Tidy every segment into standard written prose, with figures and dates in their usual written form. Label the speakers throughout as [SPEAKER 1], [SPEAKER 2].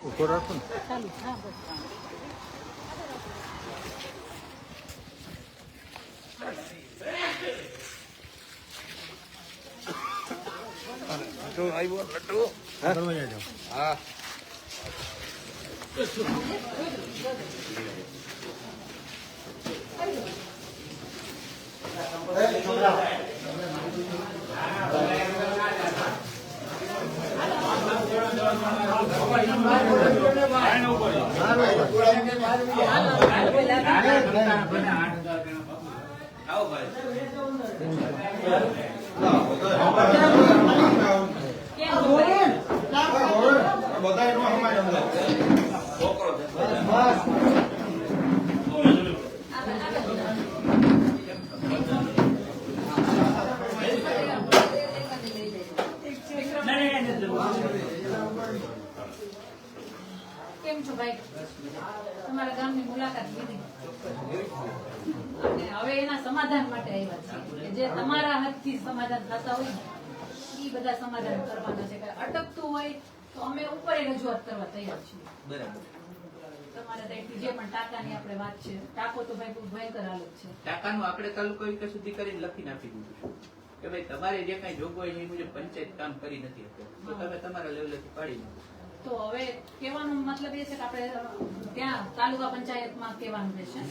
[SPEAKER 1] ઉભો રાખો ને.
[SPEAKER 2] ચાલુ હા બસ
[SPEAKER 1] લટ્ટુ આવ્યો લટ્ટુ. હા
[SPEAKER 2] કેમ છો ભાઈ? તમારા ગામની મુલાકાત લીધી અને હવે એના સમાધાન માટે આવ્યા છે કે જે તમારા હાથથી સમાધાન થતા હોય ને એ બધા સમાધાન કરવાના છે. કે અટકતું હોય તો અમે ઉપર રજૂઆત કરવા તૈયાર છીએ.
[SPEAKER 3] બરાબર.
[SPEAKER 2] તમારા સાઈડથી જે પણ ટાંકાની આપણે વાત છે, ટાંકો તો ભાઈ બહુ ભયંકર હાલત છે.
[SPEAKER 3] ટાંકાનું આપણે તાલુકા વિકાસ અધિકારીને લખીને આપી દીધું છે કે ભાઈ તમારે જે કઈ જોગવાઈ છે એ મુજબ પંચાયત કામ કરી નથી શકતી, તો તમે તમારા લેવલેથી પાડી નાખો.
[SPEAKER 2] તો હવે કહેવાનો મતલબ એ છે કે આપણે ત્યાં તાલુકા પંચાયતમાં કહેવાનું રહેશે.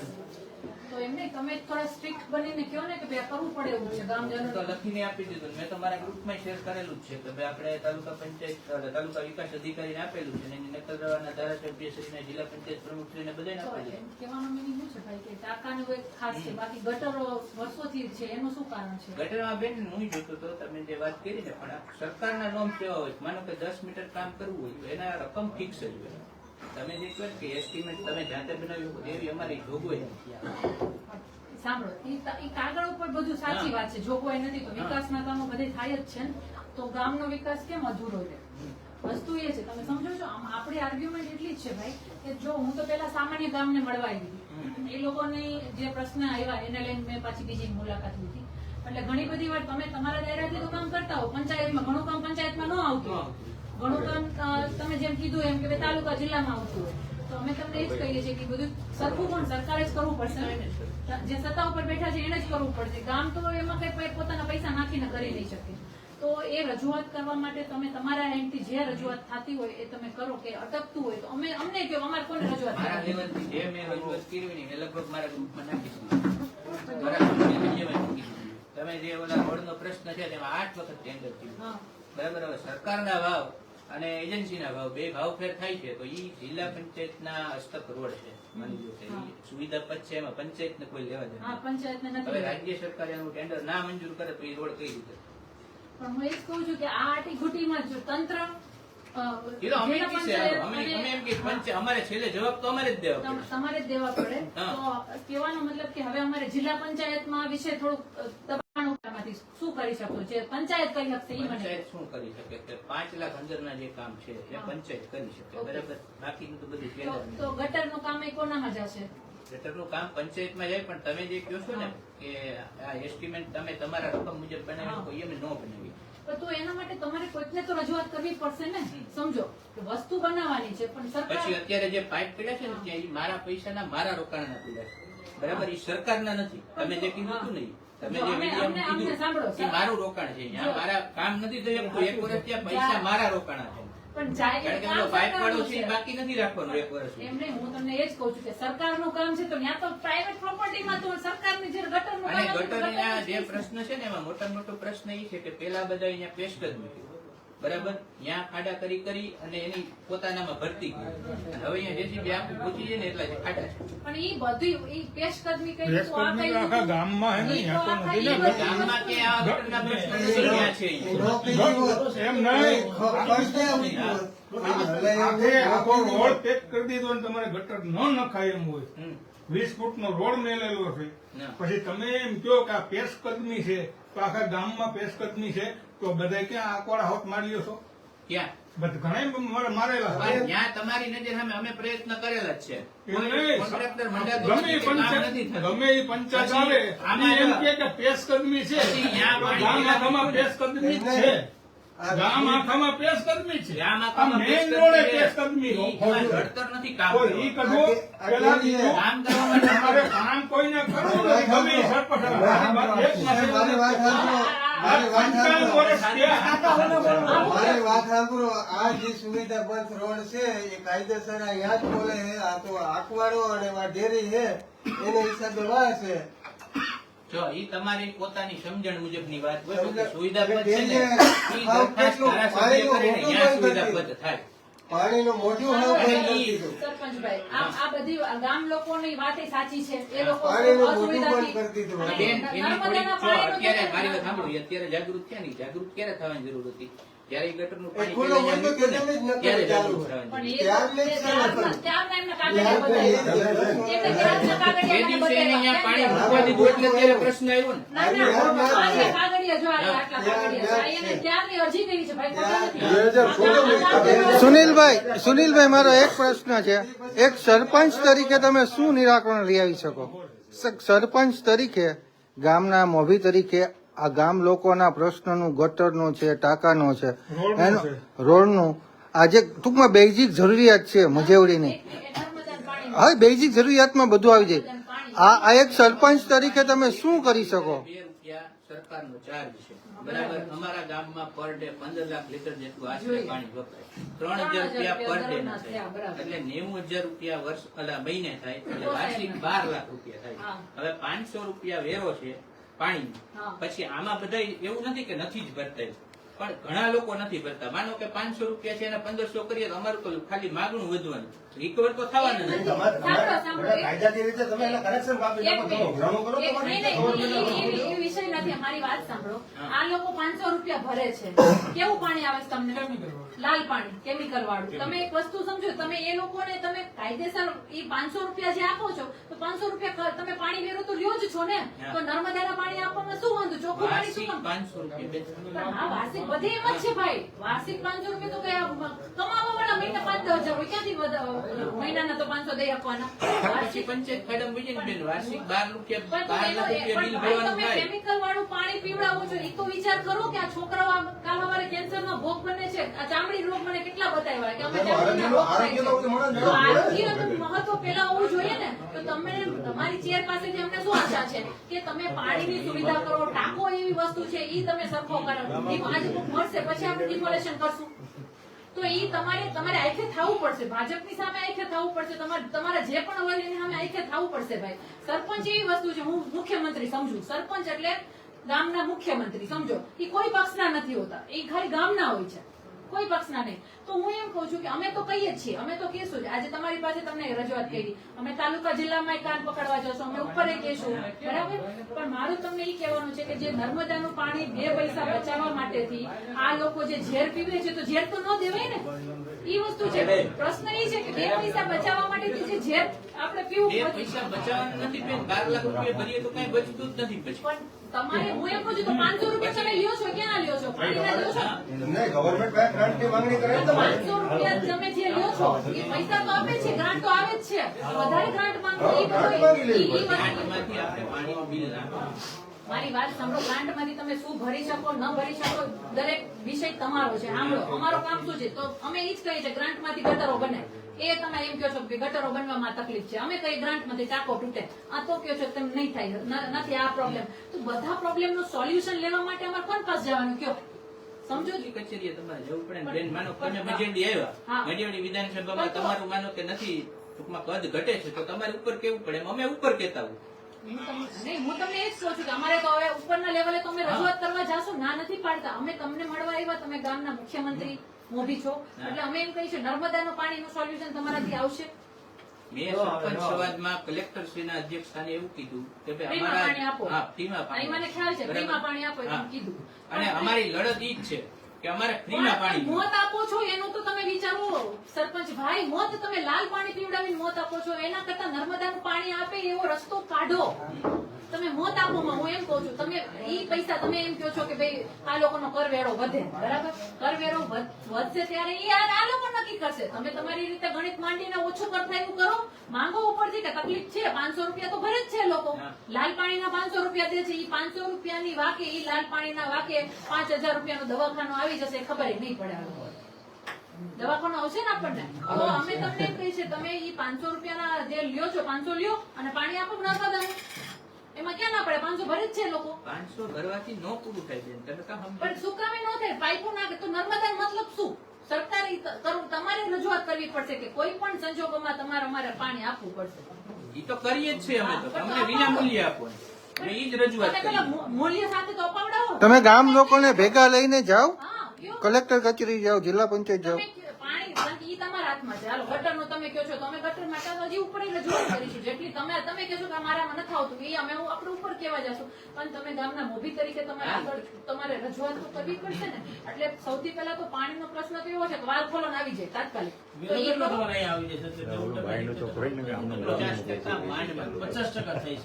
[SPEAKER 2] તો એમને તમે થોડા સ્ટ્રિક્ટ બનીને કહો ને કે ભાઈ કરવું પડે એવું છે. ગામજનો
[SPEAKER 3] તો લખીને આપી દીધું. મેં તો મારા ગ્રુપમાં શેર કરેલું જ છે કે ભાઈ આપણે તાલુકા પંચાયત તાલુકા વિકાસ અધિકારીને આપેલું છે, એની નકલ રવાના ધારાસભ્યશ્રીને જિલ્લા પંચાયત પ્રમુખશ્રીને બધાને આપેલું છે.
[SPEAKER 2] કહેવાનો મિનિંગ શું છે ભાઈ કે ટાંકાનું કોઈ ખાસ છે, બાકી ગટરો વર્ષોથી છે, એનું શું કારણ છે?
[SPEAKER 3] ગટરમાં બેન હું જોતો તો તમે જે વાત કરી ને, પણ સરકારના નોમ કેવા હોય, માનો કે 10 મીટર કામ કરવું હોય તો એના રકમ ફિક્સ જ હોય. તમે જે કહો કે એસ્ટિમેટ તમે જાતે બનાવ્યું હોય એવી અમારી જોગવાઈ નથી.
[SPEAKER 2] સાંભળો, એ કાગળ ઉપર બધું સાચી વાત છે, જોગવાઈ નથી તો વિકાસના કામો બધે થાય જ છે ને. તો ગામનો વિકાસ કેમ અધૂરો રહે? વસ્તુ એ છે, તમે સમજો છો, આપણી આર્ગ્યુમેન્ટ એટલી જ છે ભાઈ કે જો હું તો પેલા સામાન્ય ગામને મળવા આવી હતી, એ લોકોની જે પ્રશ્ન આવ્યા એને લઈને મેં પાછી બીજી મુલાકાત લીધી. એટલે ઘણી બધી વાર તમે તમારા દાયરાથી તો કામ કરતા હો, પંચાયતમાં ઘણું કામ પંચાયતમાં ન આવતું, ઘણું કામ તમે જેમ કીધું એમ કે તાલુકા જિલ્લામાં આવતું હોય, તો અમે તમને એ જ કહીએ છીએ કે બધું સરખું પણ સરકારે જ કરવું પડશે. જે સત્તા ઉપર બેઠા છે એને જ કરવું પડશે. ગામ તો એમાં કઈ પોતાના પૈસા નાખીને કરી નહીં શકે. તો એ રજૂઆત કરવા માટે તમે તમારા એન્ડથી જે રજૂઆત થતી હોય એ તમે કરો. કે અટકતું હોય તો અમને કહો, અમારે કોને રજૂઆત
[SPEAKER 3] મારા
[SPEAKER 2] કરવી?
[SPEAKER 3] લેવલથી જે મેં રજૂઆત કરી ને એ લગભગ મારા ગ્રુપમાં નાખી દીધી. તમે જે ઓલા રોડનો પ્રશ્ન છે તેમાં 8 વખત ટેન્ડર થયું.
[SPEAKER 2] હા.
[SPEAKER 3] બરાબર. હવે સરકારના ભાવ અને એજન્સીના ભાવ બે ભાવ ફેર થાય છે, તો એ જિલ્લા પંચાયતના હસ્તક રોડ છે, માની લો કે સુવિધા પદ છે, એમાં પંચાયતને કોઈ લેવા દે.
[SPEAKER 2] હા, પંચાયતને
[SPEAKER 3] હવે
[SPEAKER 2] નથી.
[SPEAKER 3] રાજ્ય સરકાર એનું ટેન્ડર ના મંજૂર કરે તો એ રોડ કઈ રીતે?
[SPEAKER 2] પણ હું એ જ કહું છું કે આ આટીઘૂટીમાં જો તંત્ર
[SPEAKER 3] એ તો અમે
[SPEAKER 2] જિલ્લા
[SPEAKER 3] કી છે,
[SPEAKER 2] પંચાયત
[SPEAKER 3] અમે
[SPEAKER 2] અને-
[SPEAKER 3] એમ કે અમારે છેલ્લે જવાબ તો અમારે જ દેવા પડે.
[SPEAKER 2] તમારે જ દેવા પડે.
[SPEAKER 3] હા.
[SPEAKER 2] તો કહેવાનો મતલબ કે હવે અમારે જિલ્લા પંચાયતમાં આ વિશે થોડુંક દબાણ ઉપરમાંથી શું કરી શકો જે પંચાયત કરી શકશે એ મને
[SPEAKER 3] પંચાયત શું કરી શકે કે 5 લાખ અંદરના જે કામ છે એ પંચાયત કરી શકે. બરાબર. બાકીનું તો બધું
[SPEAKER 2] તો ગટરનું કામ એ કોનામાં જશે?
[SPEAKER 3] ગટરનું કામ પંચાયતમાં જાય, પણ તમે જે કહો છો ને કે આ એસ્ટિમેટ તમે તમારા રકમ મુજબ બનાવી શકો, એ અમે ન બનાવી.
[SPEAKER 2] તો એના માટે તમારે કોઈકને તો રજૂઆત કરવી પડશે ને. સમજો કે વસ્તુ બનાવવાની છે પણ સરકાર
[SPEAKER 3] પછી અત્યારે જે પાઇપ પડ્યા છે ને ત્યાં એ મારા પૈસાના મારા રોકાણના પડ્યા છે. બરાબર. એ સરકારના નથી. તમે જે કીધું હતું ને, તમે જે વિડીયોમાં કીધું એ મારું રોકાણ છે. અહીંયા મારા કામ નથી થયું. એક વર્ષ ત્યાં પૈસા મારા રોકાણા છે.
[SPEAKER 2] પણ જાય
[SPEAKER 3] કારણ કે ઓલો પાઇપ વાળો છે એ બાકી નથી રાખવાનું 1 વર્ષ.
[SPEAKER 2] એમ નહીં, હું તમને એ જ કહું છું કે સરકારનું કામ છે તો ત્યાં તો પ્રાઇવેટ પ્રોપર્ટીમાં તો સરકારની જે ગટરનું
[SPEAKER 3] અને
[SPEAKER 2] કામ હતું,
[SPEAKER 3] ગટરના જે
[SPEAKER 2] ગટરની
[SPEAKER 3] પ્રશ્ન છે ને એમાં મોટા મોટો પ્રશ્ન એ છે કે પેલા બધા અહીંયા પેસ્ટ જ મૂક્યું. બરાબર. ત્યાં ખાડા કરી અને એની પોતાનામાં ભરતી કરી. અને હવે અહીંયા જેસીબી આખું પૂછી જાય ને એટલા જે ખાડા છે.
[SPEAKER 2] પણ ઈ બધું ઈ પેશકદમી કરી તો આ કઈ
[SPEAKER 1] આખા ગામમાં હે ને,
[SPEAKER 2] ઈ તો
[SPEAKER 1] અહીંયા તો
[SPEAKER 2] આખા
[SPEAKER 1] નથી ને.
[SPEAKER 2] ઈ બધી
[SPEAKER 3] ગામમાં કે આ ગટરના પ્રશ્ન નથી, ત્યાં છે ઈ.
[SPEAKER 1] એમ નહીં, આખો રોડ પેક કરી દીધો અને તમારે ગટર ન નખાય એમ હોય. 20 ફૂટનો રોડ મેલેલો છે. પછી તમે એમ કહો કે આ પેશકદમી છે, તો આખા ગામમાં પેશકદમી છે, તો બધા ક્યાં આકોડા હોત માર્યો છો?
[SPEAKER 3] ક્યાં?
[SPEAKER 1] ઘણા મારેલા છે.
[SPEAKER 3] પણ ત્યાં તમારી નજર સામે અમે પ્રયત્ન કરેલા જ છે.
[SPEAKER 1] એમ નહીં,
[SPEAKER 3] કોન્ટ્રાક્ટર મંડાતો
[SPEAKER 1] ગમે
[SPEAKER 3] નથી,
[SPEAKER 1] એ
[SPEAKER 3] કામ
[SPEAKER 1] પંચાયત
[SPEAKER 3] નથી થતું.
[SPEAKER 1] ગમે એ પંચાયત
[SPEAKER 3] પછી
[SPEAKER 1] આવે
[SPEAKER 3] આમાં
[SPEAKER 1] એમ કે પેશકદમી છે,
[SPEAKER 3] પછી ત્યાં
[SPEAKER 1] ગામમાં પેશકદમી જ છે. ગામ આખામાં પેશ કદમી છે.
[SPEAKER 3] ગામ
[SPEAKER 1] આ
[SPEAKER 3] આખામાં
[SPEAKER 1] મેઇન
[SPEAKER 3] પેશ
[SPEAKER 1] રોડે
[SPEAKER 3] કદમી
[SPEAKER 1] પેશ
[SPEAKER 3] છે.
[SPEAKER 1] કદમી.
[SPEAKER 3] ઈ ઘડતર નથી કામ
[SPEAKER 1] બોલ, ઈ
[SPEAKER 3] કરવાનું.
[SPEAKER 1] કઢો. પેલા બીજું,
[SPEAKER 3] કામ કરવા માટે
[SPEAKER 1] તમારે કામ કોઈને કરવું નથી. ગમે એ સરપંચ. મારી વાત એક નથી.
[SPEAKER 4] મારી વાત સાંભળો. મારી વાત
[SPEAKER 1] 55
[SPEAKER 4] સાંભળો.
[SPEAKER 1] વર્ષ થયા.
[SPEAKER 4] મારી વાત સાંભળો. આ જે સુવિધા બંધ રોડ છે એ કાયદેસર અહીંયા જ બોલે છે. આ તો આકવાડો અને આ ડેરી છે એને હિસાબે વાહ છે.
[SPEAKER 3] જો ઈ તમારી પોતાની સમજણ મુજબની વાત હોય તો કે
[SPEAKER 4] સમજણ-
[SPEAKER 3] સુવિધા પદ છે ને ઈ
[SPEAKER 4] હાવ
[SPEAKER 3] દરખાસ્ત
[SPEAKER 4] કેટલું
[SPEAKER 3] ધારાસભ્ય કરે ને
[SPEAKER 4] પાણીનું
[SPEAKER 3] ત્યાં
[SPEAKER 4] મોટું
[SPEAKER 3] સુવિધા
[SPEAKER 4] બંધ
[SPEAKER 3] પદ થાય.
[SPEAKER 4] પાણીનું મોઢું હાવ બંધ કરી
[SPEAKER 3] ઈ-
[SPEAKER 4] દીધું.
[SPEAKER 2] સરપંચભાઈ આ બધી ગામ લોકોની વાત એ સાચી છે. એ લોકો
[SPEAKER 4] પાણીનું મોઢું
[SPEAKER 2] અસુવિધાથી
[SPEAKER 4] બંધ કરી દીધું.
[SPEAKER 2] અને
[SPEAKER 3] બેન, એની થોડીક
[SPEAKER 2] નર્મદાના
[SPEAKER 3] જો
[SPEAKER 2] પાણીનું
[SPEAKER 3] અત્યારે
[SPEAKER 2] જે
[SPEAKER 3] મારી વાત સાંભળો, ઈ અત્યારે જાગૃત થયા નહીં. જાગૃત ક્યારે થવાની જરૂર હતી? જ્યારે ઈ ગટરનું પાણી
[SPEAKER 4] ખુલ્લો
[SPEAKER 3] પેલા
[SPEAKER 4] હોય તો
[SPEAKER 3] અહીંયા
[SPEAKER 4] તેને જ નકર
[SPEAKER 3] ત્યારે
[SPEAKER 4] ચાલુ
[SPEAKER 3] જાગૃત
[SPEAKER 4] હોય.
[SPEAKER 3] થવાની
[SPEAKER 2] પણ
[SPEAKER 3] જરૂર.
[SPEAKER 2] એ ત્યારના એમના કાગળિયા બતાવ્યા.
[SPEAKER 3] એટલે ત્યારના કાગળિયા મૂકવા દીધું એટલે ત્યારે પ્રશ્ન આવ્યો ને.
[SPEAKER 2] ના, ના, આટલા કાગળિયા જો આટલા કાગળિયા છે. એને ત્યારની અરજી કરી છે ભાઈ, ખબર નથી.
[SPEAKER 5] સુનિલભાઈ મારો એક પ્રશ્ન છે. એક સરપંચ તરીકે તમે શું નિરાકરણ લઈ આવી શકો? સરપંચ તરીકે ગામના મોભી તરીકે આ ગામ લોકોના પ્રશ્નનું ગટરનું છે, ટાંકાનો છે,
[SPEAKER 1] રોડનું
[SPEAKER 5] એનું
[SPEAKER 1] છે.
[SPEAKER 5] રોડનું આજે ટૂંકમાં બેઝિક જરૂરિયાત છે મજેવડીની.
[SPEAKER 2] નર્મદાનું પાણી
[SPEAKER 5] હવે બેઝિક જરૂરિયાતમાં બધું આવી જાય. આ એક સરપંચ તરીકે તમે શું કરી શકો?
[SPEAKER 3] 2 રૂપિયા સરકારનો ચાર્જ છે. બરાબર. અમારા ગામમાં પર ડે 15 લાખ લીટર જેટલું આશરે પાણી વપરાય. 3000 રૂપિયા પર ડે ના થાય. એટલે 90,000 રૂપિયા વર્ષ મહિને થાય એટલે વાર્ષિક 12 લાખ રૂપિયા થાય. હવે 500 રૂપિયા વેરો છે પાણી.
[SPEAKER 2] હા.
[SPEAKER 3] પછી આમાં બધા એવું નથી કે નથી જ ભરતા, પણ ઘણા લોકો નથી ભરતા. માનો કે 500 રૂપિયા છે એને 1500 કરીએ તો અમારું તો ખાલી માગણું વધવાનું, રિકવર તો થવાનું નથી.
[SPEAKER 4] કાયદાકીય રીતે તમે એના કનેક્શન કાપી નાખો. તમે ઉઘરાણું કરો તો
[SPEAKER 2] નહીં, નહીં, એ વિષય નથી. અમારી વાત સાંભળો. આ લોકો 500 રૂપિયા ભરે છે. કેવું પાણી આવે છે તમને? લાલ પાણી, કેમિકલ વાળું. તમે એક વસ્તુ સમજો, તમે એ લોકોને તમે કાયદેસર એ 500 રૂપિયા જે આપો છો તો 500 રૂપિયા તમે પાણી વેરો તો લ્યો જ છો ને. તો નર્મદાના પાણી આપવામાં શું વાંધો? ચોખ્ખું પાણી શું
[SPEAKER 3] વાર્ષિક
[SPEAKER 2] કામ?
[SPEAKER 3] 500 રૂપિયા બેન.
[SPEAKER 2] પણ હા, વાર્ષિક બધે એમ જ છે ભાઈ. વાર્ષિક 500 રૂપિયા તો કયા કમાવા વાળા મહિને 5,000 હોય, ક્યાંથી મહિનાના તો 500 દઈ આપવાના?
[SPEAKER 3] પછી
[SPEAKER 2] વાર્ષિક
[SPEAKER 3] પંચાયત મેડમ બીજી ને બેન વાર્ષિક 12
[SPEAKER 2] પણ
[SPEAKER 3] લાખ રૂપિયા બિલ
[SPEAKER 2] ભાઈ
[SPEAKER 3] ભરવાનું
[SPEAKER 2] તમે
[SPEAKER 3] થાય.
[SPEAKER 2] કેમિકલ વાળું પાણી પીવડાવો છો, એ તો વિચાર કરો કે આ છોકરાઓ કાલ સવારે કેન્સરનો ભોગ બને છે. આ ચામડી રોગ મને કેટલા બતાવ્યા કે અમે ચામડીના રોગ થાય છે. તો આરોગ્યનું મહત્વ પેલા હોવું જોઈએ ને. તો તમે તમારી ચેર પાસેથી અમને શું આશા છે કે તમે પાણીની સુવિધા કરો, ટાંકો એવી વસ્તુ છે ઈ તમે સરખો કરો. આજે કોક મળશે પછી આપણે ડિમોલેશન કરશું. તો ઈ તમારે આંખે થવું પડશે. ભાજપની સામે આંખે થવું પડશે. તમારે જે પણ હોય એની સામે આંખે થવું પડશે ભાઈ. સરપંચ એવી વસ્તુ છે, હું મુખ્યમંત્રી સમજુ. સરપંચ એટલે ગામના મુખ્યમંત્રી સમજો. એ કોઈ પક્ષના નથી હોતા, એ ખાલી ગામના હોય છે, કોઈ પક્ષના નહીં. તો હું એમ કહું છું કે અમે તો કહીએ જ છીએ, અમે તો કહીશું જ. આજે તમારી પાસે તમને રજૂઆત કરી, અમે તાલુકા જિલ્લામાં કાન પકડવા જશો, અમે ઉપર કહીશું, બરાબર. પણ મારું તમને એ કહેવાનું છે કે જે નર્મદાનું પાણી 2 પૈસા બચાવવા માટેથી આ લોકો જે ઝેર પીવે છે, તો ઝેર તો ન દેવાય ને. એ વસ્તુ છે. પ્રશ્ન એ છે કે 2 પૈસા બચાવવા માટેથી જે ઝેર આપણે પીવું
[SPEAKER 3] 2 પૈસા બચાવવાનું નથી બેન. 12 લાખ રૂપિયા ભરીએ તો કઈ બચતું જ નથી પછી.
[SPEAKER 2] પણ તમારે હું એમ કહું છું તો 500 રૂપિયા તમે લ્યો છો, ક્યાં લ્યો છો? પાણીના લ્યો છો?
[SPEAKER 4] નહીં, ગવર્મેન્ટ પાસે ગ્રાન્ટની માંગણી કરે
[SPEAKER 2] તો 500 રૂપિયા તમે જે લ્યો છો એ પૈસા તો આપે છે, ગ્રાન્ટ તો આવે જ છે. વધારે ગ્રાન્ટ માંગો એ બધું
[SPEAKER 3] ગ્રાન્ટમાંથી આપણે પાણીનું બિલ નાખવાનું.
[SPEAKER 2] મારી વાત સાંભળો. ગ્રાન્ટમાંથી તમે શું ભરી શકો ન ભરી શકો દરેક વિષય તમારો છે. સાંભળો, અમારું કામ શું છે? તો અમે એ જ કહીએ છીએ ગ્રાન્ટમાંથી ગટરો બને. એ તમે એમ કહો છો કે ગટરો બનવામાં તકલીફ છે. અમે કઈ ગ્રાન્ટમાંથી ટાંકો તૂટે. આ તો કહો છો તેમ નહીં થાય, નથી આ પ્રોબ્લેમ. તો બધા પ્રોબ્લેમનું સોલ્યુશન લેવા માટે અમારે કોણ પાસે જવાનું કયો? સમજો છો?
[SPEAKER 3] કચેરીએ તમારે જવું પડે ને બેન. માનો તમે મજેવડી આવ્યા,
[SPEAKER 2] હા.
[SPEAKER 3] મજેવડી વિધાનસભામાં તમારું માનો કે નથી ટૂંકમાં કદ ઘટે છે તો તમારે ઉપર કેવું પડે. અમે ઉપર કહેતા હોય.
[SPEAKER 2] હું તમને એ જ કહું છું કે અમારે તો હવે ઉપરના લેવલે તો અમે રજૂઆત કરવા જાશું, ના નથી પાડતા. અમે તમને મળવા આવ્યા, તમે ગામના મુખ્યમંત્રી મોભી છો, એટલે અમે એમ કહીશું નર્મદાનું પાણીનું સોલ્યુશન તમારાથી આવશે.
[SPEAKER 3] મેં સરપંચ સમાજમાં કલેક્ટરશ્રીના અધ્યક્ષ સ્થાને એવું કીધું કે ભાઈ
[SPEAKER 2] ફ્રીમાં પાણી આપો.
[SPEAKER 3] અમારા હા ફ્રીમાં
[SPEAKER 2] અને
[SPEAKER 3] પાણી
[SPEAKER 2] મને ખ્યાલ છે
[SPEAKER 3] બરાબર.
[SPEAKER 2] ફ્રીમાં પાણી આપો એમ
[SPEAKER 3] હા.
[SPEAKER 2] કીધું.
[SPEAKER 3] અને અમારી લડત ઈ જ છે કે અમારે ફ્રીમાં પાણી
[SPEAKER 2] મોત આપો છો એનું તો તમે વિચારો સરપંચ ભાઈ. મોત તમે લાલ પાણી પીવડાવીને મોત આપો છો, એના કરતા નર્મદાનું પાણી આપે એવો રસ્તો કાઢો. તમે મોત આપોમાં હું એમ કહું છું, તમે ઈ પૈસા તમે એમ કહો છો કે ભાઈ આ લોકોનો કરવેરો વધે, બરાબર? કરવેરો વધશે ત્યારે ઈ આ લોકો નક્કી કરશે. તમે તમારી રીતે ગણિત માંડીને ઓછું કરતા એવું કરો, માંગો ઉપરથી કે તકલીફ છે. 500 રૂપિયા તો ભરે જ છે લોકો. લાલ પાણીના 500 રૂપિયા દે છે. ઈ 500 રૂપિયાની વાકે ઈ લાલ પાણીના વાકે 5000 રૂપિયાનું દવાખાનું આવી જશે, ખબર નહીં પડે. આ લોકો દવાખાનું આવશે ને આપણને, તો અમે તમને એમ કહી છે તમે ઈ 500 રૂપિયાના જે લ્યો છો 500 લ્યો અને પાણી આપો નર્મદાનું. એમાં ક્યાં ના પડે? 500 ભરે જ છે લોકો.
[SPEAKER 3] 500 ભરવાથી નો પૂરું થાય બેન, તમે કામ સમજો.
[SPEAKER 2] પણ શું કામે ન થાય? પાઇપો નાખે તો નર્મદા મતલબ શું? સરકારી તમારે રજૂઆત કરવી પડશે કે કોઈ પણ સંજોગોમાં તમારે અમારે પાણી આપવું પડશે.
[SPEAKER 3] ઈ તો કરીએ જ છીએ અમે તો, અમને વિના મૂલ્યે આપો. અમે ઈ જ રજૂઆત
[SPEAKER 2] તમે
[SPEAKER 3] કરીએ.
[SPEAKER 2] પેલા મૂલ્ય સાથે તો અપાવડાવો.
[SPEAKER 5] તમે ગામ લોકોને ભેગા લઈને જાઓ,
[SPEAKER 2] હા, કયો?
[SPEAKER 5] કલેક્ટર કચેરી જાઓ, જિલ્લા પંચાયત જાઓ.
[SPEAKER 2] તમે પાણી કારણ કે ઈ તમારા હાથમાં છે. હાલો ગટરનું તમે કહો છો તો અમે ગટર માટે તો હજી ઉપર રજૂઆત કરીશું. જેટલી તમે કહેશો કે અમારામાં નથી આવતું એ અમે આપણે ઉપર કહેવા જશું. પણ તમે ગામના મોભી તરીકે તમારે આગળ તમારે રજૂઆત તો કરવી પડશે ને. એટલે સૌથી પહેલા તો પાણીનો પ્રશ્ન તો એવો છે કે વાલ ખોલો ને આવી જાય તાત્કાલિક. તો એ
[SPEAKER 6] વિરોધનો
[SPEAKER 2] તો-
[SPEAKER 6] તમારે અહીંયા આવી જશે એટલે 90% 50% થાય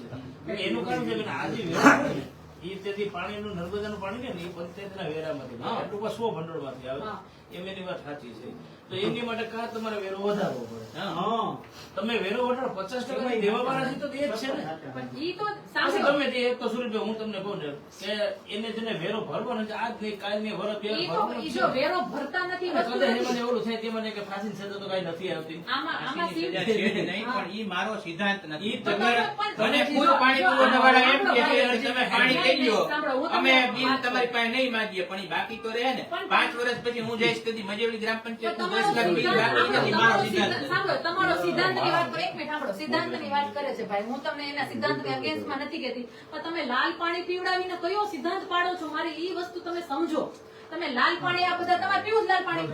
[SPEAKER 6] છે. એનું કારણ છે કે આ જે વેરા છે ને, ઈ તેથી પાણીનું નર્મદાનું પાણી ને એ પંચાયતના વેરામાંથી
[SPEAKER 2] હા.
[SPEAKER 6] એટલું બસ 100 ભંડોળમાંથી આવે
[SPEAKER 2] હા.
[SPEAKER 6] એમ એની વાત સાચી છે. તો એની માટે કાં તમારે વેરો વધારવો પડે.
[SPEAKER 3] હા.
[SPEAKER 6] તમે વેરો વધારો 50% દેવાવાળા છે તો એ જ છે ને.
[SPEAKER 2] પણ ઈ તો
[SPEAKER 6] પછી
[SPEAKER 2] સાંભળો.
[SPEAKER 6] ગમે તે એક તો સુરેશભાઈ હું તમને કહું ને કે એને જેને વેરો ભરવાનો છે આજ નહીં કાલ નહીં વરસ બે
[SPEAKER 2] ઈ તો
[SPEAKER 6] ભરવાનો
[SPEAKER 2] ઈ
[SPEAKER 6] જ
[SPEAKER 2] જો
[SPEAKER 6] છે.
[SPEAKER 2] વેરો ભરતા નથી વસ્તુ
[SPEAKER 6] કદાચ
[SPEAKER 2] નથી.
[SPEAKER 6] એમાં ઓલું થાય તેમાં કે ફાંસીની સજા તો કાંઈ નથી આવતી.
[SPEAKER 2] આમાં
[SPEAKER 3] ફાંસીની
[SPEAKER 2] સીધ-
[SPEAKER 3] સજા છે જ નહીં, પણ ઈ મારો સિદ્ધાંત નથી.
[SPEAKER 6] ઈ
[SPEAKER 2] તો
[SPEAKER 6] તમે
[SPEAKER 2] તમે
[SPEAKER 3] મને
[SPEAKER 2] પણ-
[SPEAKER 3] પૂરું પાણી
[SPEAKER 2] જો,
[SPEAKER 3] પુરવઠાવાળા એમ
[SPEAKER 2] સાંભળો,
[SPEAKER 3] કહે છે
[SPEAKER 2] સાંભળો,
[SPEAKER 3] કે તમે પાણી
[SPEAKER 2] નહીં,
[SPEAKER 3] લઈ લ્યો.
[SPEAKER 2] સાંભળો, હું
[SPEAKER 3] અમે
[SPEAKER 2] તમને
[SPEAKER 3] બિલ
[SPEAKER 2] વાત
[SPEAKER 3] તમારી
[SPEAKER 2] કરું.
[SPEAKER 3] પાસે નહીં માંગીએ, પણ ઈ બાકી તો રહે ને.
[SPEAKER 2] પણ-
[SPEAKER 3] 5 વર્ષ પછી હું જઈશ કદી મજેવડી ગ્રામ
[SPEAKER 2] તો
[SPEAKER 3] પંચાયતનું
[SPEAKER 2] તમારો
[SPEAKER 3] 10 લાખ બિલ
[SPEAKER 2] સિદ્ધાંત-
[SPEAKER 3] બાકી નથી. મારો સિદ્ધાંત નથી.
[SPEAKER 2] સાંભળો, તમારો સિદ્ધાંતની વાત કરો. એક મિનિટ સાંભળો. સિદ્ધાંતની વાત કરે છે ભાઈ. હું તમને એના સિદ્ધાંતની અગેન્સ્ટમાં નથી કહેતી. પણ તમે લાલ પાણી પીવડાવીને કયો સિદ્ધાંત પાડો છો? મારી ઈ વસ્તુ તમે સમજો. તમે લાલ પાણી આ બધા તમારે પીવું જ લાલ પાણી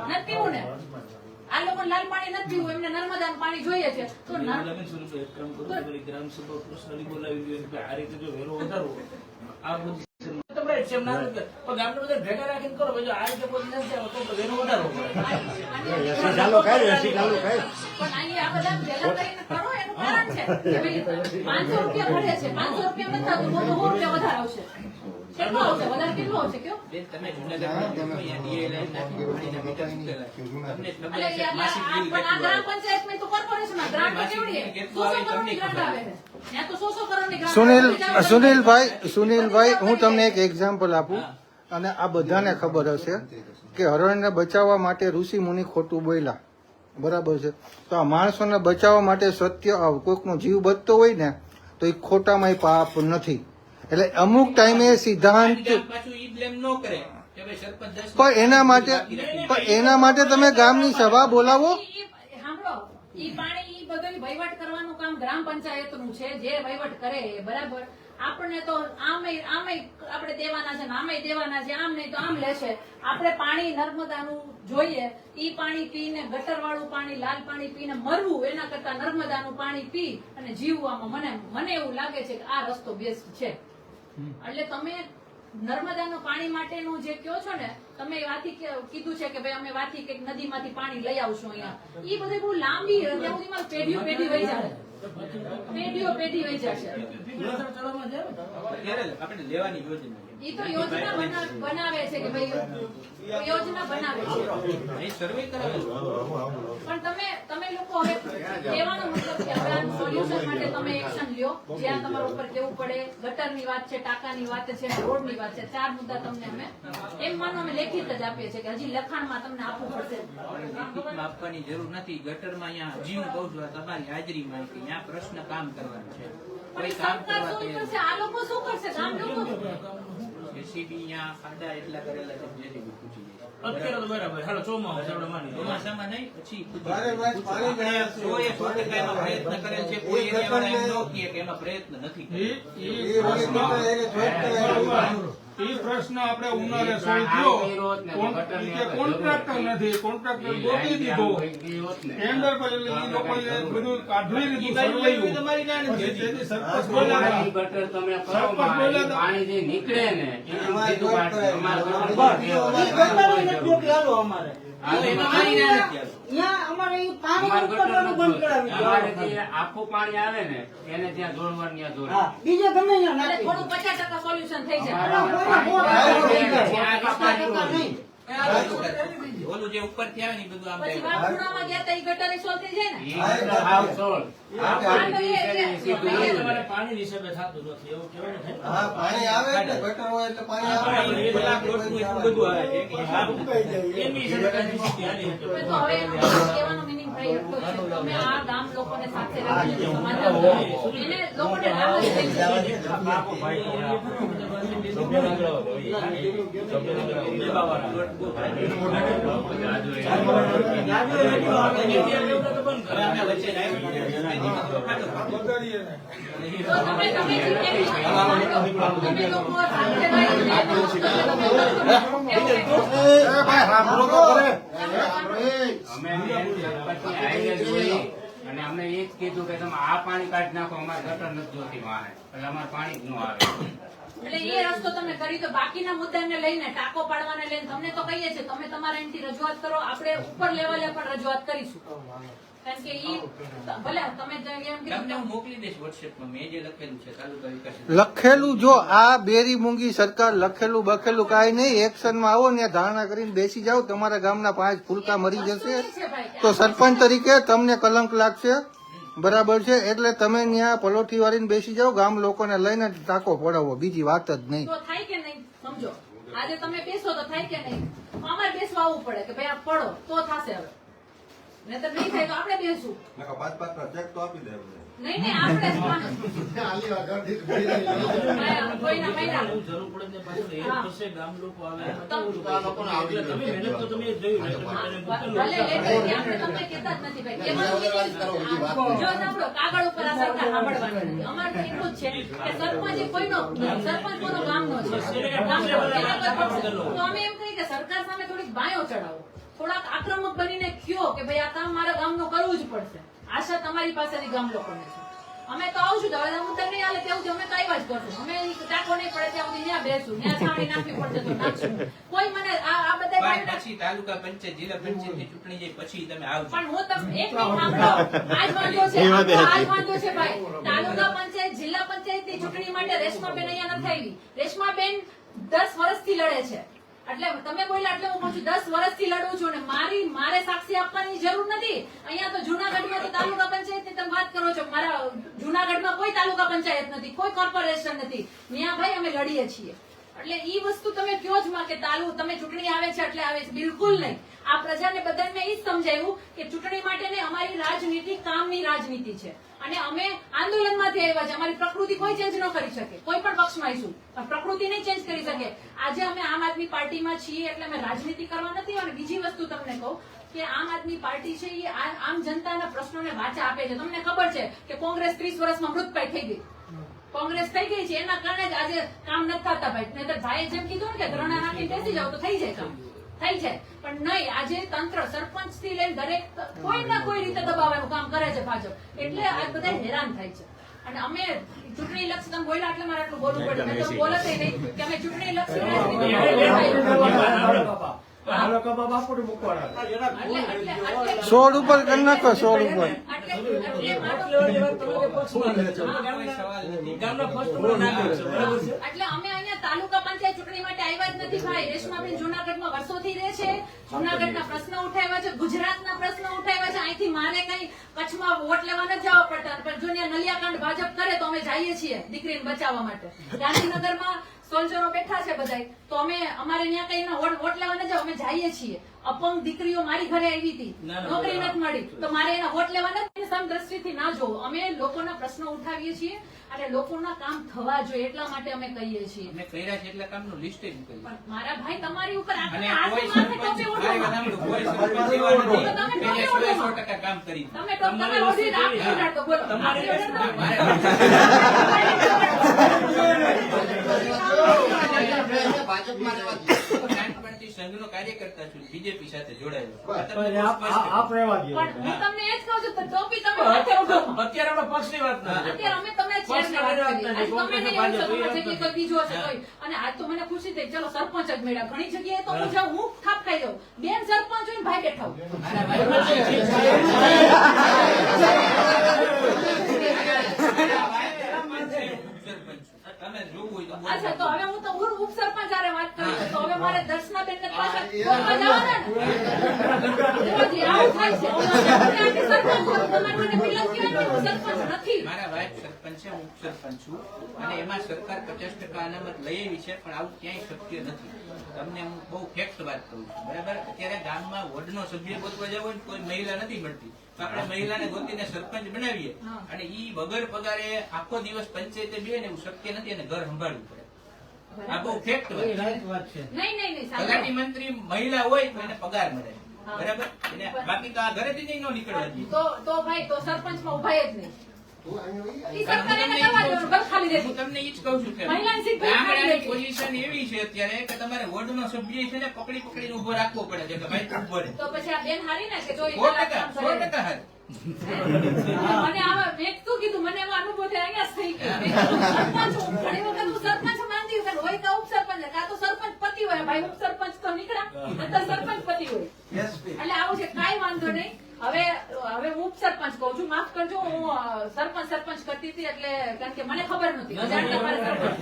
[SPEAKER 2] નથી પીવું ને? આ લોકો લાલ પાણી નથી પીવું, એમને નર્મદાનું પાણી જોઈએ છે. તો
[SPEAKER 6] લગ્ન સ્વરૂપે એક કામ કરો, તમારી ગ્રામસભા પર્સનલી બોલાવી લ્યો કે આ રીતે જો વેરો વધારો આ બધી તમે એમ ના કરો પણ ગામના બધા ભેગા રાખીને કરો ભાઈ જો આ રીતે કોઈ નથી આવે તો વેરો વધારવો પડે.
[SPEAKER 2] ચાલો પણ અહીંયા આ બધા ભેગા કરીને કરો એનું કારણ છે કે ભાઈ 500 રૂપિયા ભરે છે, 500 રૂપિયા નથી થતું તો 100 રૂપિયા વધારે આવશે. કેટલું આવશે? વધારે કેટલું આવશે કયો?
[SPEAKER 3] બેન, તમે જૂનાગઢમાં જશો, અહીંયા DA લાઈન નાખી, પાણીના મીટર મૂકેલા છે. તમને ખબર
[SPEAKER 2] એટલે
[SPEAKER 3] છે
[SPEAKER 2] યાર,
[SPEAKER 3] માસિક
[SPEAKER 2] આ
[SPEAKER 3] બિલ
[SPEAKER 2] પણ આ
[SPEAKER 3] કેટલું
[SPEAKER 2] ગ્રામ
[SPEAKER 3] આવે?
[SPEAKER 2] પંચાયતમાં તો કોર્પોરેશનમાં ગ્રાન્ટ તો કેવડી છે?
[SPEAKER 3] કેટલું આવે
[SPEAKER 2] 100
[SPEAKER 3] તમને
[SPEAKER 2] કરોડની ગ્રાન્ટ
[SPEAKER 3] ખબર.
[SPEAKER 2] આવે છે. ત્યાં તો 100 કરોડની ગ્રાન્ટ આવે.
[SPEAKER 5] સુનિલભાઈ હું તમને એક એક્ઝામ્પલ આપું અને આ બધાને ખબર હશે કે હરણને બચાવવા માટે ઋષિ મુનિ ખોટું બોલ્યા, બરાબર છે? તો આ માણસોને બચાવવા માટે સત્ય કોઈકનો જીવ બચતો હોય ને તો એ ખોટામાં પાપ નથી. એટલે અમુક ટાઈમે સિદ્ધાંત
[SPEAKER 3] પાછું ઈ blame ન કરે કે ભાઈ સરપંચ 10
[SPEAKER 5] પણ એના માટે તમે ગામની સભા બોલાવો.
[SPEAKER 2] સાંભળો, ઈ પાણી ઈ બધું વહીવટ કરવાનું કામ ગ્રામ પંચાયતનું છે. જે વહીવટ કરે એ બરાબર. આપણને તો આમે આપણે દેવાના છે ને આમે દેવાના છે, આમ નહીં તો આમ લેશે. આપણે પાણી નર્મદાનું જોઈએ. ઈ પાણી પીને ગટર વાળું પાણી લાલ પાણી પીને મરવું એના કરતા નર્મદાનું પાણી પી અને જીવવામાં મને એવું લાગે છે કે આ રસ્તો બેસ્ટ છે. એટલે તમે નર્મદાનું પાણી માટેનું જે કહો છો ને, તમે વાથી કીધું છે કે ભાઈ અમે વાથી કઈક નદીમાંથી પાણી લઈ આવશું અહીંયા. ઈ બધું બહુ લાંબી ત્યાં સુધીમાં પેઢી વહી જાય. પેઢી વહી જશે.
[SPEAKER 6] ગુણાકાર કરવામાં જાય ને.
[SPEAKER 3] ત્યારે આપણે લેવાની યોજના છે.
[SPEAKER 2] ઈ તો યોજના બનાવે છે કે ભાઈ યોજના બનાવે છે.
[SPEAKER 3] અહીં સર્વે કરાવેલું.
[SPEAKER 2] પણ તમે લોકો હવે કહેવાનો મતલબ કે હવે આનું સોલ્યુશન માટે તમે એક્શન લ્યો. જ્યાં તમારા ઉપર કેવું પડે, ગટરની વાત છે, ટાંકાની વાત છે, રોડની વાત છે. 4 મુદ્દા તમને અમે એમ માનો અમે લેખિત જ આપીએ છીએ કે હજી લખાણમાં તમને આપવું પડશે.
[SPEAKER 3] લેખિતમાં આપવાની જરૂર નથી. ગટરમાં અહીંયા હજી હું કહું છું આ તમારી હાજરીમાં કે ત્યાં પ્રશ્ન કામ કરવાનું છે.
[SPEAKER 2] પણ
[SPEAKER 3] કોઈ
[SPEAKER 2] ઈ
[SPEAKER 3] કામ
[SPEAKER 2] સરકાર
[SPEAKER 3] કરવા
[SPEAKER 2] શું
[SPEAKER 3] તૈયાર
[SPEAKER 2] કરશે? આ લોકો શું કરશે? કામ લોકો
[SPEAKER 3] JCB અહીંયા ખાડા એટલા કરેલા છે JCB પૂછી જાય.
[SPEAKER 6] અત્યારે તો બરાબર હાલો ચોમાસું છે, આપણે માની લઈએ.
[SPEAKER 3] ચોમાસામાં નહીં, પછી પૂછી
[SPEAKER 4] ભારે
[SPEAKER 3] જાય.
[SPEAKER 4] ભાઈ પાણી
[SPEAKER 3] આપણે
[SPEAKER 4] જાય છે.
[SPEAKER 3] 100% એમાં પ્રયત્ન કરેલ છે. કોઈ એરિયાવાળા એમ ન કહે કે એમાં પ્રયત્ન નથી કરેલ.
[SPEAKER 4] એ વળી મિત્રો એને જોઈન્ટ કરાવ્યું.
[SPEAKER 1] એ પ્રશ્ન આપણે ઉનાળે સોલ્વ થયો. કોન્ટ્રાક્ટર નથી, કોન્ટ્રાક્ટર ગોતી દીધો ટેન્ડર પર, એટલે એ લોકોએ બધું કાઢવી
[SPEAKER 3] ઈ
[SPEAKER 1] લીધું,
[SPEAKER 3] બાજુ
[SPEAKER 1] સરવૈયું.
[SPEAKER 3] તમારી ના નથી.
[SPEAKER 1] તેથી સરપંચ બોલ્યા હતા.
[SPEAKER 7] ગટર તમે કરો
[SPEAKER 1] સરપંચ
[SPEAKER 7] માં,
[SPEAKER 1] બોલ્યા
[SPEAKER 7] એ
[SPEAKER 1] હતા.
[SPEAKER 7] પાણી જે નીકળે ને એને
[SPEAKER 4] અમારે
[SPEAKER 7] સીધું
[SPEAKER 4] જોઈન્ટ
[SPEAKER 7] કાઢ-
[SPEAKER 4] કરાવ્યું.
[SPEAKER 7] અમારે
[SPEAKER 4] બસ.
[SPEAKER 7] ગટર
[SPEAKER 4] અમારે
[SPEAKER 7] નથી.
[SPEAKER 6] અમારે
[SPEAKER 3] હા, તો એમાં પાણી ના નથી આવતું.
[SPEAKER 7] અહીંયા અમારે ઈ પાણી
[SPEAKER 3] અમારે
[SPEAKER 7] ઉતરવાનું બંધ કરાવી
[SPEAKER 8] અમારે
[SPEAKER 7] દીધું.
[SPEAKER 8] જે આખું પાણી આવે ને એને ત્યાં દોડવાનું ત્યાં દોડ
[SPEAKER 7] હા, બીજે ગમે ત્યાં
[SPEAKER 2] એટલે
[SPEAKER 7] નાખી.
[SPEAKER 2] થોડું 50% સોલ્યુશન થઈ જાય
[SPEAKER 7] નહીં.
[SPEAKER 3] ઓલું જે ઉપરથી આવે ને એ બધું આમ
[SPEAKER 2] પછી
[SPEAKER 3] જાય.
[SPEAKER 2] વાઘોડામાં ગયા તા ઈ ગટરની સોલ્વ થઈ જાય ને
[SPEAKER 8] હાવ સોળ.
[SPEAKER 2] આ તો એ એટલે
[SPEAKER 6] તમારે પાણી હિસાબે થતું નથી એવું કેવું ને
[SPEAKER 4] હા, પાણી આવે એટલે ગટર હોય એટલે પાણી આવે.
[SPEAKER 3] પાણી 1 લાખ લોટનું એટલું બધું આવે છે કે હિસાબ
[SPEAKER 6] એમની હિસાબે કાંઈ સ્થિતિ હાલી
[SPEAKER 2] તો હવે કહેવાનો meaning ભાઈ એટલો જ છે કે તમે આ ગામ લોકોને સાથે રાખીને સમાધાન કરો. એને લોકોને લાભ જ થઈ જાય.
[SPEAKER 8] બાપુ ભાઈ
[SPEAKER 1] બગાડીએ ને.
[SPEAKER 2] તો તમે લોકો સાથે રહીને
[SPEAKER 8] અમે એમ સરપંચની હાઈવે જોઈ અને અમને એ જ કીધું કે તમે આ પાણી કાઢી નાખો, અમારે ગટર નથી જોતી વાહે, એટલે અમારે પાણી જ ન આવે.
[SPEAKER 2] એટલે એ રસ્તો તમે કરી તો બાકીના મુદ્દાને લઈને ટાંકો પાડવાને લઈને તમને તો કહીએ છીએ તમે તમારા એમથી રજૂઆત કરો, આપણે ઉપર લેવલે પણ રજૂઆત કરીશું. કારણ કે ઈ ભલે તમે એમ
[SPEAKER 3] તમને
[SPEAKER 2] કીધું
[SPEAKER 3] હું મોકલી દઈશ વોટ્સએપમાં. મેં જે લખેલું છે તાલુકા વિકાસ
[SPEAKER 5] લખેલું જો આ બેરી મૂંગી સરકાર લખેલું બખેલું કાંઈ નહીં, એક્શનમાં આવો ને ધારણા કરીને બેસી જાઓ, તમારા ગામના 5 ફૂલકા મરી જશે
[SPEAKER 2] છે ભાઈ
[SPEAKER 5] તો સરપંચ તરીકે તમને કલંક લાગશે. બરાબર છે, એટલે તમે ત્યાં પલોઠી વાળીને બેસી જાઓ, ગામ લોકોને લઈને ટાંકો પડાવો, બીજી વાત જ નહીં.
[SPEAKER 2] તો થાય કે નહીં સમજો. આજે તમે બેસો તો થાય કે નહીં. અમારે બેસવા આવવું પડે કે ભાઈ આ પડો તો થશે. હવે નહીતર નહીં થાય તો આપણે બેસું. નહીં નહીં આપણે કોઈના મહિના
[SPEAKER 6] એવું જરૂર પડે ને પાછું એ
[SPEAKER 2] હા.
[SPEAKER 6] પછી ગામ લોકો આવે
[SPEAKER 2] તો-
[SPEAKER 6] એટલે તમે મહેનત તો તમે જોયું ને તમે એને
[SPEAKER 2] ભલે
[SPEAKER 6] મોકલો.
[SPEAKER 2] લેટ થઈ જાય, આપણે તમને કહેતા જ નથી ભાઈ. કહેવાનું જો સાંભળો, કાગળ ઉપર આ સરકાર સાંભળવાની નથી. અમારે તો એટલું જ છે કે સરપંચ એ કોઈનો સરપંચ કોનો ગામનો છે. ગામનો. એના કોઈ પક્ષ. તો અમે એમ કહીએ કે સરકાર સામે થોડીક બાયો ચડાવો, થોડાક આક્રમક બનીને કયો કે ભાઈ આ કામ મારા ગામનું કરવું જ પડશે. આશા તમારી પાસેથી ગામ લોકોને છે. અમે તો આવશું તો હવે મુદ્દા નહીં હાલે ત્યાં સુધી અમે તો આવ્યા જ કરશું. અમે ટાંકો નહીં પડે ત્યાં સુધી ત્યાં બેસું, ત્યાં છાણી નાખવી પડશે તો નાખશું. કોઈ મને આ બધા
[SPEAKER 3] પણ
[SPEAKER 2] ભાઈના-
[SPEAKER 3] પછી તાલુકા પંચાયત જિલ્લા પંચાયતની ચૂંટણી જાય પછી તમે આવજો.
[SPEAKER 2] પણ હું તમને એક મિનિટ સાંભળો. આજ વાંધો છે, આજ વાંધો છે ભાઈ. તાલુકા પંચાયત જિલ્લા પંચાયતની ચૂંટણી માટે રેશમાબેન અહીંયા નથી આવી. રેશમાબેન 10 વર્ષથી લડે છે. એટલે તમે બોલ્યા એટલે હું કહું છું 10 વર્ષથી લડું છું ને મારે સાક્ષી આપવાની જરૂર નથી. અહીંયા તો જુનાગઢમાં તો તાલુકા પંચાયતની તમે વાત કરો છો. મારા જુનાગઢમાં કોઈ તાલુકા પંચાયત નથી, કોઈ કોર્પોરેશન નથી. ત્યાં ભાઈ અમે લડીએ છીએ. એટલે ઈ વસ્તુ તમે કયો જ માં કે તમે ચૂંટણી આવે છે એટલે આવે છે, બિલકુલ નહીં. આ પ્રજાને બધાને મેં ઈ જ સમજાવ્યું કે ચૂંટણી માટેની અમારી રાજનીતિ કામની રાજનીતિ છે અને અમે આંદોલનમાંથી આવ્યા છે. અમારી પ્રકૃતિ કોઈ ચેન્જ ન કરી શકે, કોઈ પણ પક્ષમાં આવીશું પણ પ્રકૃતિ નહીં ચેન્જ કરી શકે. આજે અમે આમ આદમી પાર્ટીમાં છીએ એટલે અમે રાજનીતિ કરવા નથી. અને બીજી વસ્તુ તમને કહું કે આમ આદમી પાર્ટી છે એ આમ જનતાના પ્રશ્નોને વાચા આપે છે. તમને ખબર છે કે કોંગ્રેસ 30 વર્ષમાં મૃતપાય થઈ ગઈ. કોંગ્રેસ થઈ ગઈ છે એના કારણે જ આજે કામ નથી થતા ભાઈ. નહીતર ભાઈએ જેમ કીધું ને કે ધરણા નાખીને બેસી જાવ તો થઈ જાય કામ, થઈ જાય. પણ નહીં, આજે તંત્ર સરપંચ થી લઈને દરેક કોઈ ના કોઈ રીતે દબાવવાનું કામ કરે છે ભાજપ. એટલે આ બધા હેરાન થાય છે. અને અમે ચૂંટણી લક્ષી તમે બોલ્યા એટલે મારે આટલું બોલવું પડે. મેં તો બોલત નહીં કે અમે ચૂંટણી લક્ષી રાજનીતિ
[SPEAKER 5] સોળ ઉપર કરી નાખો, 16 ઉપર.
[SPEAKER 3] કોઈ સવાલ નથી.
[SPEAKER 6] ગામના ફર્સ્ટ નંબર નાખે છે બરાબર છે
[SPEAKER 2] એટલે અમે અહીંયા તાલુકા પંચાયત ચૂંટણી માટે આવ્યા જ નથી ભાઈ. રેશમાબેન જુનાગઢમાં વર્ષોથી રહે છે, જુનાગઢના પ્રશ્ન ઉઠાવ્યા છે, ગુજરાતના પ્રશ્ન ઉઠાવ્યા છે. અહીંથી મારે કઈ કચ્છમાં વોટ લેવા નથી જવા પડતા. પણ જો ત્યાં નલિયાકાંડ ભાજપ કરે તો અમે જઈએ છીએ દીકરીને બચાવવા માટે. ગાંધીનગરમાં સોલ્જરો બેઠા છે બધાય, તો અમે અમારે ત્યાં કઈ વોટ લેવા નથી જવા, અમે જઈએ છીએ. અપંગ દીકરીઓ મારી ઘરે આવી હતી, નોકરી નથી મળી, તો મારે એના વોટ લેવા નથી. સમદ્રષ્ટિથી ના જોવો. અમે લોકોના પ્રશ્નો ઉઠાવીએ છીએ અને લોકોના કામ થવા જોઈએ એટલા માટે અમે કહીએ છીએ.
[SPEAKER 3] અમે કર્યા છે એટલા કામનું લિસ્ટ જ કર્યું.
[SPEAKER 2] પણ મારા ભાઈ તમારી ઉપર
[SPEAKER 3] અને
[SPEAKER 2] આટલું
[SPEAKER 3] કોઈ
[SPEAKER 2] માથે ટોપી
[SPEAKER 3] સરપંચ
[SPEAKER 2] ઓઢો.
[SPEAKER 3] કોઈ સરપંચ એવા નથી કે જે 100% કામ કરી.
[SPEAKER 2] તમે ઓઢી રાખી ઉડાડતો, બોલો. આપણી ઓઢાડતો?
[SPEAKER 3] નાનપણ ક્રાંતિ સંઘનો કાર્યકર્તા છું, બીજેપી સાથે જોડાયેલો. આ તમને
[SPEAKER 6] પણ
[SPEAKER 3] બહુ સ્પષ્ટ
[SPEAKER 6] આપ રહેવા દો.
[SPEAKER 2] પણ હું તમને એ જ કહું છું તો ટોપી તમે
[SPEAKER 6] પણ
[SPEAKER 2] હાથે ઉઠો.
[SPEAKER 6] અત્યારે આપણે પક્ષની વાત નથી.
[SPEAKER 2] અત્યારે અમે તમને ચેરની વાત કરી. આજ તમે નહીં એવું સભામાં છે કે કોઈ બીજું હશે કોઈ. અને આજ તો મને ખુશી થઈ ચલો સરપંચ જ મળ્યા. ઘણી જગ્યાએ તો હું જાઉં હું થાપ ખાઈ જાઉં. બેન સરપંચ હોય ને ભાઈ બેઠા હોય.
[SPEAKER 3] તમે જોવું હોય તો બોલો.
[SPEAKER 2] અચ્છા તો હવે હું તો ઉપસરપંચ હારે વાત કરું છું. તો હવે મારે દર્શનાબેનને પાછા ગોતવા જવાના ને? જોજી, આવું થાય છે. આંટી સરપંચ હોય, તમારે મને પેલા કહેવાય ને, હું સરપંચ નથી.
[SPEAKER 3] મારા વાઇફ સરપંચ છે, હું ઉપસરપંચ છું, અને એમાં સરકાર 50% અનામત લઈ આવી છે, પણ આવું ક્યાંય શક્ય નથી. તમને હું બહુ ફેક્ટ વાત કરું છું, બરાબર? અત્યારે ગામમાં વોર્ડનો સભ્ય ગોતવા જવો હોય ને કોઈ મહિલા નથી મળતી, તો આપણે મહિલાને ગોતીને સરપંચ બનાવીએ, અને ઈ વગર પગારે આખો દિવસ પંચાયતે બે ને એવું શક્ય નથી, અને ઘર સંભાળવું પડે. આ બહુ ફેક્ટ વાત છે.
[SPEAKER 2] નહીં, સાંભળો.
[SPEAKER 3] તલાટી મંત્રી મહિલા હોય તો એને પગાર મળે, બરાબર? એને બાકી તો આ ઘરેથી નહીં નીકળવા દઈએ.
[SPEAKER 2] તો ભાઈ તો સરપંચમાં ઉભાય જ નહીં. ઈ સરકાર એને કરવા દેવાનું, ઘર ખાલી
[SPEAKER 3] હું
[SPEAKER 2] દેતી.
[SPEAKER 3] તમને ઈ જ કહું છું કે
[SPEAKER 2] મહિલાની સીટ ભાઈ ખાલી
[SPEAKER 3] ગામડાની
[SPEAKER 2] દેતી.
[SPEAKER 3] પોઝિશન એવી છે અત્યારે કે તમારે વોર્ડનો સભ્ય છે ને પકડીને ઉભો રાખવો પડે છે કે ભાઈ તું ઉભો રહે.
[SPEAKER 2] તો પછી આ બેન હારી ને કે જો ઈ
[SPEAKER 3] 100%
[SPEAKER 2] કામ કરે.
[SPEAKER 3] 100% હાલ.
[SPEAKER 2] મને આવા મેં શું કીધું મને એવો અનુભવ થયો અહીંયા જ થઈ ગયો. સરપંચ હું ઘણી વખત હું સરપંચ માનતી હોય કે હોય કે ઉપસરપંચ કાં તો સરપંચ પતિ હોય ભાઈ ઉપસરપંચ તો નીકળ્યા નહીંતર સરપંચ પતિ હોય એટલે આવું છે કાંઈ વાંધો નહીં. હવે હું ઉપસરપંચ કહું છું, માફ કરજો. હું સરપંચ કરતી હતી એટલે કારણ કે મને ખબર નહોતી અજાણતા મારે સરપંચ.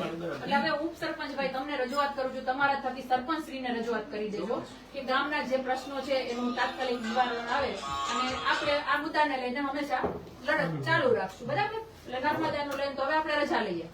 [SPEAKER 2] એટલે હવે ઉપસરપંચ ભાઈ તમને રજૂઆત કરું છું, તમારા થકી સરપંચશ્રીને રજૂઆત કરી દેજો કે ગામના જે પ્રશ્નો છે એનું તાત્કાલિક નિવારણ આવે, અને આપણે આ મુદ્દાને લઈને હંમેશા લડત ચાલુ રાખશું, બરાબર? એટલે નર્મદાનું લઈને તો હવે આપણે રજા લઈએ.